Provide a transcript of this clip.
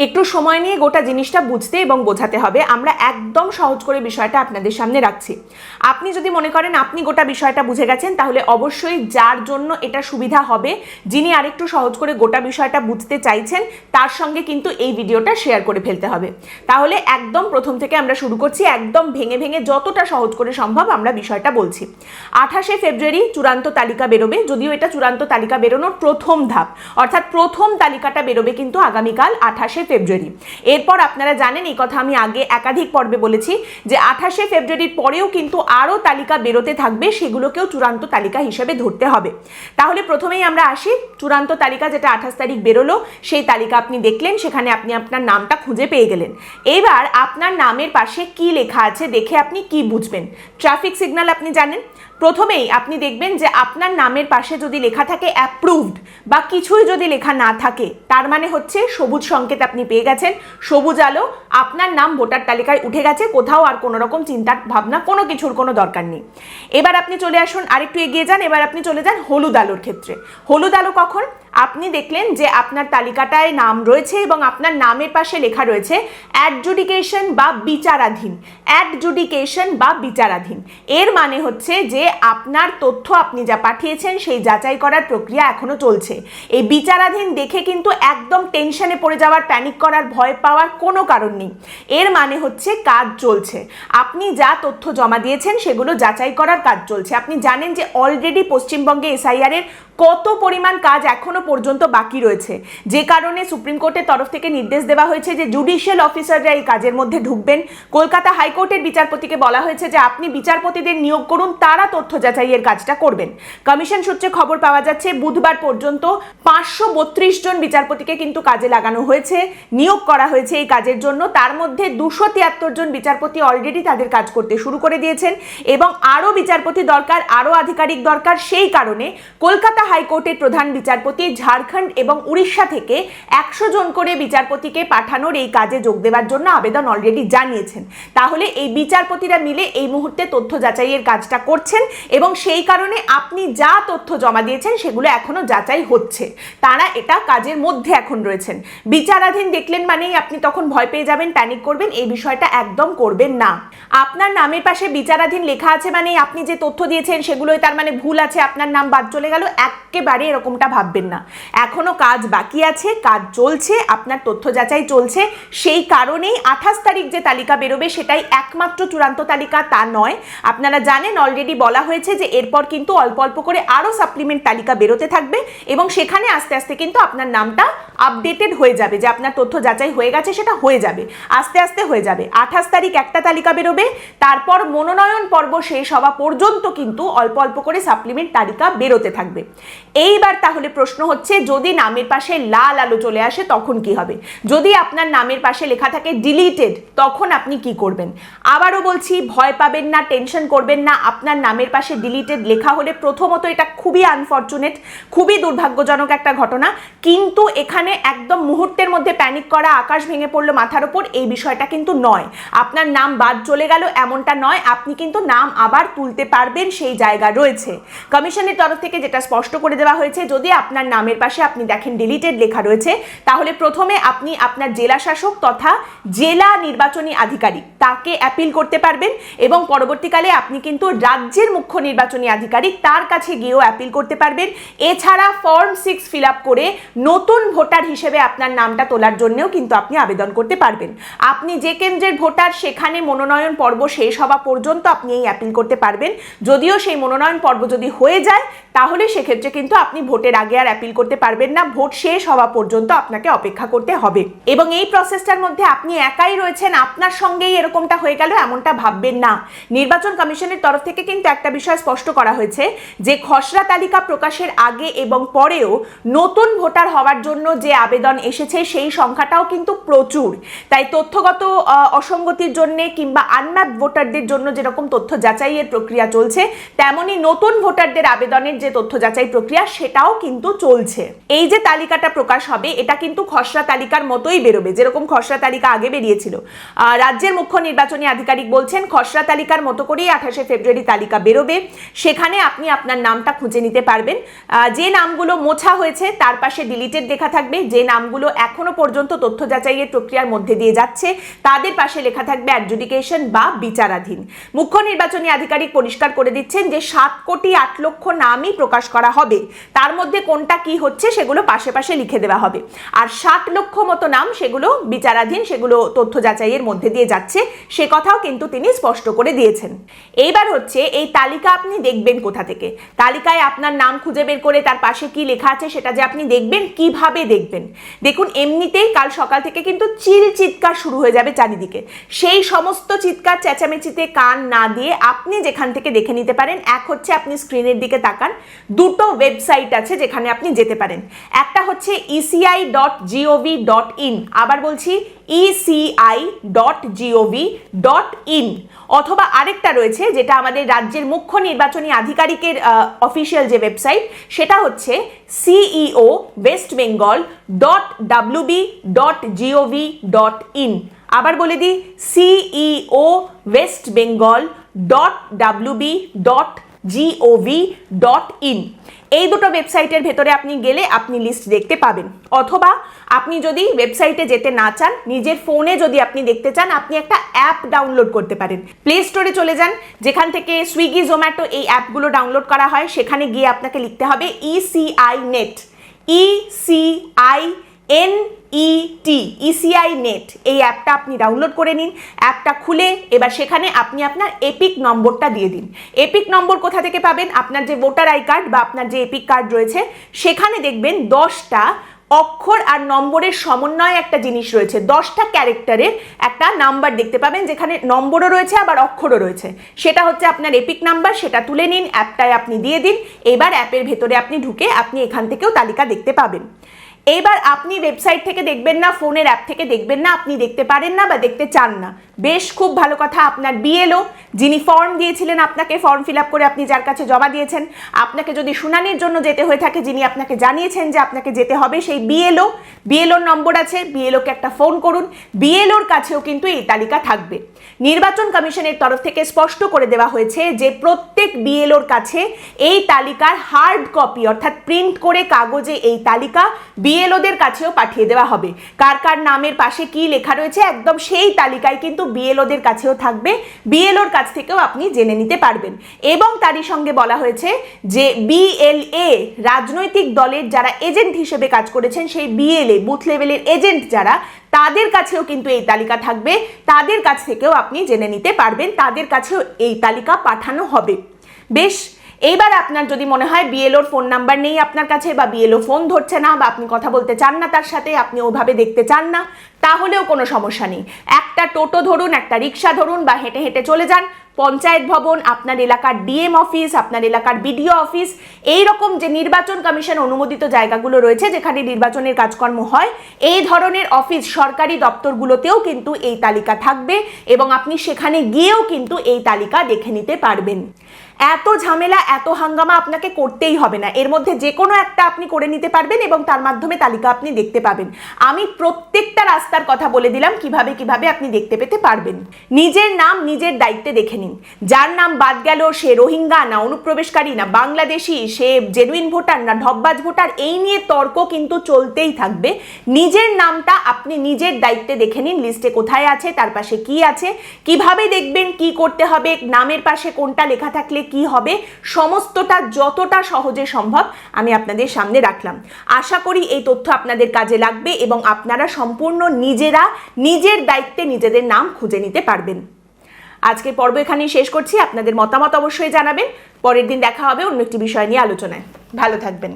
একটু সময় নিয়ে গোটা জিনিসটা বুঝতে এবং বোঝাতে হবে। আমরা একদম সহজ করে বিষয়টা আপনাদের সামনে রাখছি। আপনি যদি মনে করেন আপনি গোটা বিষয়টা বুঝে গেছেন, তাহলে অবশ্যই যার জন্য এটা সুবিধা হবে, যিনি আরেকটু সহজ করে গোটা বিষয়টা বুঝতে চাইছেন, তার সঙ্গে কিন্তু এই ভিডিওটা শেয়ার করে ফেলতে হবে। তাহলে একদম প্রথম থেকে আমরা শুরু করছি, একদম ভেঙে ভেঙে যতটা সহজ করে সম্ভব আমরা বিষয়টা বলছি। 28শে ফেব্রুয়ারি চূড়ান্ত তালিকা বেরোবে, যদিও এটা চূড়ান্ত তালিকা বেরোনোর প্রথম ধাপ, অর্থাৎ প্রথম তালিকাটা বেরোবে কিন্তু আগামীকাল 28শে ফেব্রুয়ারি। এরপর আপনারা জানেন, এই কথা আমি আগে একাধিক পর্বে বলেছি, যে 28শে ফেব্রুয়ারির পরেও কিন্তু আরও তালিকা বেরোতে থাকবে, সেগুলোকেও চূড়ান্ত তালিকা হিসেবে ধরতে হবে। তাহলে প্রথমেই আমরা আসি, চূড়ান্ত তালিকা যেটা 28 তারিখ বেরোলো, সেই তালিকা আপনি দেখলেন, সেখানে আপনি আপনার নামটা খুঁজে পেয়ে গেলেন। এবার আপনার নামের পাশে কি লেখা আছে দেখে আপনি কি বুঝবেন? ট্রাফিক সিগন্যাল আপনি জানেন। প্রথমেই আপনি দেখবেন যে আপনার নামের পাশে যদি লেখা থাকে অ্যাপ্রুভড বা কিছুই যদি লেখা না থাকে, তার মানে হচ্ছে সবুজ সংকেত আপনি পেয়ে গেছেন, সবুজ আলো, আপনার নাম ভোটার তালিকায় উঠে গেছে, কোথাও আর কোনো রকম চিন্তার ভাবনা কোনো কিছুর কোনো দরকার নেই। এবার আপনি চলে আসুন, আরেকটু এগিয়ে যান, এবার আপনি চলে যান হলুদ আলোর ক্ষেত্রে। হলুদ আলো কখন? আপনি দেখলেন যে আপনার তালিকাটায় নাম রয়েছে এবং আপনার নামের পাশে লেখা রয়েছে অ্যাডজুডিকেশন বা বিচারাধীন, অ্যাডজুডিকেশন বা বিচারাধীন। এর মানে হচ্ছে যে আপনার তথ্য আপনি যা পাঠিয়েছেন সেই যাচাই করার প্রক্রিয়া এখনো চলছে। এই বিচারাধীন দেখে কিন্তু একদম টেনশনে পড়ে যাওয়ার, প্যানিক করার, ভয় পাওয়ার কোনো কারণ নেই। এর মানে হচ্ছে কাজ চলছে, আপনি যা তথ্য জমা দিয়েছেন সেগুলো যাচাই করার কাজ চলছে। আপনি জানেন যে অলরেডি পশ্চিমবঙ্গে এসআইআর এর কত পরিমাণ কাজ এখনো পর্যন্ত বাকি রয়েছে, যে কারণে সুপ্রিম কোর্টের তরফ থেকে নির্দেশ দেওয়া হয়েছে যে জুডিশিয়াল অফিসাররা এই কাজের মধ্যে ঢুকবেন। কলকাতা হাইকোর্টের বিচারপতিকে বলা হয়েছে যে আপনি বিচারপতিদের নিয়োগ করুন, তারা তথ্য যাচাইয়ের কাজটা করবেন। কমিশন সূত্রে খবর পাওয়া যাচ্ছে বুধবার পর্যন্ত 532 জন বিচারপতিকে কিন্তু কাজে লাগানো হয়েছে, নিয়োগ করা হয়েছে এই কাজের জন্য। তার মধ্যে 273 জন বিচারপতি অলরেডি তাদের কাজ করতে শুরু করে দিয়েছেন এবং আরও বিচারপতি দরকার, আরও আধিকারিক দরকার। সেই কারণে কলকাতা হাইকোর্টের প্রধান বিচারপতি ঝাড়খণ্ড এবং উড়িষ্যা থেকে 100 জন করে বিচারপতিকে পাঠানোর এই কাজে যোগ দেওয়ার জন্য আবেদন অলরেডি জানিয়েছেন। তাহলে এই বিচারপতিরা মিলে এই মুহূর্তে তথ্য যাচাইয়ের কাজটা করছেন এবং সেই কারণে আপনি যা তথ্য জমা দিয়েছেন সেগুলো এখনো যাচাই হচ্ছে, তারা এটা কাজের মধ্যে এখন রয়েছেন। বিচারাধীন দেখলেন মানেই আপনি তখন ভয় পেয়ে যাবেন, প্যানিক করবেন, এই বিষয়টা একদম করবেন না। আপনার নামের পাশে বিচারাধীন লেখা আছে মানেই আপনি যে তথ্য দিয়েছেন সেগুলোই তার মানে ভুল আছে, আপনার নাম বাদ চলে গেল, একেবারে এরকমটা ভাববেন না। এখনো কাজ বাকি আছে, কাজ চলছে, আপনার তথ্য যাচাই চলছে। সেই কারণেই 28 তারিখ যে তালিকা বেরোবে সেটাই একমাত্র চূড়ান্ত তালিকা তা নয়। আপনারা জানেন অলরেডি বলা হয়েছে যে এরপর কিন্তু অল্প অল্প করে আরও সাপ্লিমেন্ট তালিকা বেরোতে থাকবে এবং সেখানে আস্তে আস্তে কিন্তু আপনার নামটা আপডেটেড হয়ে যাবে, যে আপনার তথ্য যাচাই হয়ে গেছে সেটা হয়ে যাবে, আস্তে আস্তে হয়ে যাবে। 28 তারিখ একটা তালিকা বেরোবে, তারপর মনোনয়ন পর্ব শেষ হওয়া পর্যন্ত কিন্তু অল্প অল্প করে সাপ্লিমেন্ট তালিকা বেরোতে থাকবে। এইবার তাহলে প্রশ্ন হচ্ছে, যদি নামের পাশে লাল আলো চলে আসে তখন কি হবে? যদি আপনার নামের পাশে লেখা থাকে ডিলিটেড, তখন আপনি কি করবেন? আবারও বলছি, ভয় পাবেন না, টেনশন করবেন না। আপনার নামের পাশে ডিলিটেড লেখা হলে প্রথমত এটা খুবই আনফর্চুনেট, খুবই দুর্ভাগ্যজনক একটা ঘটনা, কিন্তু এখানে একদম মুহূর্তের মধ্যে প্যানিক করা, আকাশ ভেঙে পড়লো মাথার ওপর, এই বিষয়টা কিন্তু নয়। আপনার নাম বাদ চলে গেল এমনটা নয়, আপনি কিন্তু নাম আবার তুলতে পারবেন, সেই জায়গা রয়েছে। কমিশনের তরফ থেকে যেটা স্পষ্ট করে দেওয়া হয়েছে, যদি আপনার নামের পাশে আপনি দেখেন ডিলিটেড লেখা রয়েছে, তাহলে প্রথমে আপনি আপনার জেলা শাসক তথা জেলা নির্বাচনী আধিকারিক তাকে অ্যাপিল করতে পারবেন এবং পরবর্তীকালে আপনি কিন্তু রাজ্যের মুখ্য নির্বাচনী আধিকারিক তার কাছে গিয়েও অ্যাপিল করতে পারবেন। এছাড়া ফর্ম 6 ফিল আপ করে নতুন ভোটার হিসেবে আপনার নামটা তোলার জন্যও কিন্তু আপনি আবেদন করতে পারবেন। আপনি যে কেন্দ্রের ভোটার সেখানে মনোনয়ন পর্ব শেষ হওয়া পর্যন্ত আপনি এই অ্যাপিল করতে পারবেন। যদিও সেই মনোনয়ন পর্ব যদি হয়ে যায় তাহলে সেক্ষেত্রে কিন্তু আপনি ভোটের আগে আর অ্যাপিল করতে পারবেন না, ভোট শেষ হওয়া পর্যন্ত আপনাকে অপেক্ষা করতে হবে। এবং এই প্রসেসটার মধ্যে আপনি একাই রয়েছেন, আপনার সঙ্গেই এরকমটা হয়ে গেল এমনটা ভাববেন না। নির্বাচন কমিশনের তরফ থেকে কিন্তু একটা বিষয় স্পষ্ট করা হয়েছে যে খসড়া তালিকা প্রকাশের আগে এবং পরেও নতুন ভোটার হওয়ার জন্য যে আবেদন এসেছে সেই সংখ্যাটাও কিন্তু প্রচুর। তাই তথ্যগত অসঙ্গতির জন্য কিংবা আনম্যাপ ভোটারদের জন্য যেরকম তথ্য যাচাইয়ের প্রক্রিয়া চলছে, তেমনি নতুন ভোটারদের আবেদনের যে তথ্য যাচাই প্রক্রিয়া সেটাও কিন্তু চলছে। এই যে তালিকাটা প্রকাশ হবে এটা কিন্তু খসড়া তালিকার মতোই বেরোবে, যেরকম খসড়া তালিকা আগে বেরিয়েছিল। রাজ্যের মুখ্য নির্বাচনী আধিকারিক বলছেন খসড়া তালিকার মতো করেই 28শে ফেব্রুয়ারি তালিকা বেরোবে, সেখানে আপনি আপনার নামটা খুঁজে নিতে পারবেন। যে নামগুলো মোছা হয়েছে তার পাশে ডিলিটেড লেখা থাকবে, যে নামগুলো এখনো পর্যন্ত তথ্য যাচাইয়ের প্রক্রিয়ার মধ্যে দিয়ে যাচ্ছে তাদের পাশে লেখা থাকবে অ্যাডজুডিকেশন বা বিচারাধীন। মুখ্য নির্বাচনী আধিকারিক পরিষ্কার করে দিচ্ছেন যে 7,08,00,000 নামই প্রকাশ করা হবে, তার মধ্যে কোনটা কি হচ্ছে সেগুলো পাশে পাশে লিখে দেওয়া হবে। আর 60 লক্ষ মতো নাম সেগুলো বিচারাধীন, সেগুলো তথ্য যাচাইয়ের মধ্যে দিয়ে যাচ্ছে, সে কথাও কিন্তু তিনি স্পষ্ট করে দিয়েছেন। এইবার হচ্ছে এই তালিকা আপনি দেখবেন কোথা থেকে? তালিকায় আপনার নাম খুঁজে বের করে তার পাশে কি লেখা আছে সেটা যে আপনি দেখবেন, কিভাবে দেখবেন? দেখুন, এমনিতেই কাল সকাল থেকে কিন্তু চিৎকার শুরু হয়ে যাবে চারিদিকে। সেই সমস্ত চিৎকার চেঁচামেচিতে কান না দিয়ে আপনি যেখান থেকে দেখে নিতে পারেন, এক হচ্ছে আপনি স্ক্রিনের দিকে তাকান, দুটো ওয়েবসাইট আছে যেখানে আপনি যেতে পারেন। একটা হচ্ছে eci.gov.in, আবার বলছি eci.gov.in, অথবা আরেকটা রয়েছে যেটা আমাদের রাজ্যের মুখ্য নির্বাচনী আধিকারিকের অফিসিয়াল যে ওয়েবসাইট, সেটা হচ্ছে ceo.westbengal.wb.gov.in। আবার বলে দিই, ceo.westbengal.wb.gov.in। এই দুটো ওয়েবসাইটের ভেতরে আপনি গেলে আপনি লিস্ট দেখতে পাবেন। অথবা আপনি যদি ওয়েবসাইটে যেতে না চান, নিজের ফোনে যদি আপনি দেখতে চান, আপনি একটা অ্যাপ ডাউনলোড করতে পারেন। প্লে স্টোরে চলে যান, যেখান থেকে সুইগি, জোম্যাটো এই অ্যাপগুলো ডাউনলোড করা হয়, সেখানে গিয়ে আপনাকে লিখতে হবে ECI নেট, ECI নেট। এই অ্যাপটা আপনি ডাউনলোড করে নিন। অ্যাপটা খুলে এবার সেখানে আপনি আপনার এপিক নম্বরটা দিয়ে দিন। এপিক নম্বর কোথা থেকে পাবেন? আপনার যে ভোটার আই কার্ড বা আপনার যে এপিক কার্ড রয়েছে সেখানে দেখবেন 10টা অক্ষর আর নম্বরের সমন্বয়ে একটা জিনিস রয়েছে, 10টা ক্যারেক্টারের একটা নাম্বার দেখতে পাবেন, যেখানে নম্বরও রয়েছে আবার অক্ষরও রয়েছে। সেটা হচ্ছে আপনার এপিক নাম্বার, সেটা তুলে নিন, অ্যাপটায় আপনি দিয়ে দিন। এবার অ্যাপের ভেতরে আপনি ঢুকে আপনি এখান থেকেও তালিকা দেখতে পাবেন। এবার আপনি ওয়েবসাইট থেকে দেখবেন না, ফোনের অ্যাপ থেকে দেখবেন না, আপনি দেখতে পারেন না বা দেখতে চান না, বেশ খুব ভালো কথা। আপনার বিএলও যিনি ফর্ম দিয়েছিলেন আপনাকে, ফর্ম ফিল আপ করে আপনি যার কাছে জমা দিয়েছেন, আপনাকে যদি শুনানির জন্য যেতে হয়ে থাকে, যিনি আপনাকে জানিয়েছেন যে আপনাকে যেতে হবে, সেই বিএলওর নম্বর আছে, বিএলওকে একটা ফোন করুন। বিএলওর কাছেও কিন্তু এই তালিকা থাকবে। নির্বাচন কমিশনের তরফ থেকে স্পষ্ট করে দেওয়া হয়েছে যে প্রত্যেক বিএলওর কাছে এই তালিকার হার্ড কপি অর্থাৎ প্রিন্ট করে কাগজে এই তালিকা বিএলওদের কাছেও পাঠিয়ে দেওয়া হবে। কার কার নামের পাশে কি লেখা রয়েছে একদম সেই তালিকায় কিন্তু বিএলওদের কাছেও থাকবে, বিএলওর কাছ থেকেও আপনি জেনে নিতে পারবেন। এবং তারই সঙ্গে বলা হয়েছে যে বিএলএ রাজনৈতিক দলের যারা এজেন্ট হিসেবে কাজ করেছেন, সেই বিএলএ বুথ লেভেলের এজেন্ট যারা, তাদের কাছেও কিন্তু এই তালিকা থাকবে, তাদের কাছ থেকেও আপনি জেনে নিতে পারবেন, তাদের কাছেও এই তালিকা পাঠানো হবে। বেশ, এইবার আপনার যদি মনে হয় বিএলওর ফোন নাম্বার নেই আপনার কাছে, বা বিএলও ফোন ধরছে না, বা আপনি কথা বলতে চান না তার সাথে, আপনি ওভাবে দেখতে চান না, তাহলেও কোনো সমস্যা নেই। একটা টোটো ধরুন, একটা রিক্সা ধরুন, বা হেঁটে হেঁটে চলে যান পঞ্চায়েত ভবন, আপনার এলাকার ডিএম অফিস, আপনার এলাকার বিডিও অফিস, এই রকম যে নির্বাচন কমিশন অনুমোদিত জায়গাগুলো রয়েছে যেখানে নির্বাচনের কাজকর্ম হয়, এই ধরনের অফিস, সরকারি দপ্তরগুলোতেও কিন্তু এই তালিকা থাকবে এবং আপনি সেখানে গিয়েও কিন্তু এই তালিকা দেখে নিতে পারবেন। এত ঝামেলা, এত হাঙ্গামা আপনাকে করতেই হবে না, এর মধ্যে যে কোনো একটা আপনি করে নিতে পারবেন এবং তার মাধ্যমে তালিকা আপনি দেখতে পাবেন। আমি প্রত্যেকটা রাস্তার কথা বলে দিলাম কিভাবে কিভাবে আপনি দেখতে পেতে পারবেন। নিজের নাম নিজের দায়িত্বে দেখে নিন। যার নাম বাদ গেল সে রোহিঙ্গা না অনুপ্রবেশকারী না বাংলাদেশি, সে জেনুইন ভোটার না ঢপবাজ ভোটার, এই নিয়ে তর্ক কিন্তু চলতেই থাকবে। নিজের নামটা আপনি নিজের দায়িত্বে দেখে নিন, লিস্টে কোথায় আছে, তার পাশে কি আছে, কিভাবে দেখবেন, কি করতে হবে, নামের পাশে কোনটা লেখা থাকলে কি হবে, সমস্তটা যতটা সহজে সম্ভব আমি আপনাদের সামনে রাখলাম। আশা করি এই তথ্য আপনাদের কাজে লাগবে এবং আপনারা সম্পূর্ণ নিজেরা নিজের দায়িত্বে নিজেদের নাম খুঁজে নিতে পারবেন। আজকের পর্ব এখানেই শেষ করছি। আপনাদের মতামত অবশ্যই জানাবেন। পরের দিন দেখা হবে অন্য একটি বিষয় নিয়ে আলোচনায়। ভালো থাকবেন।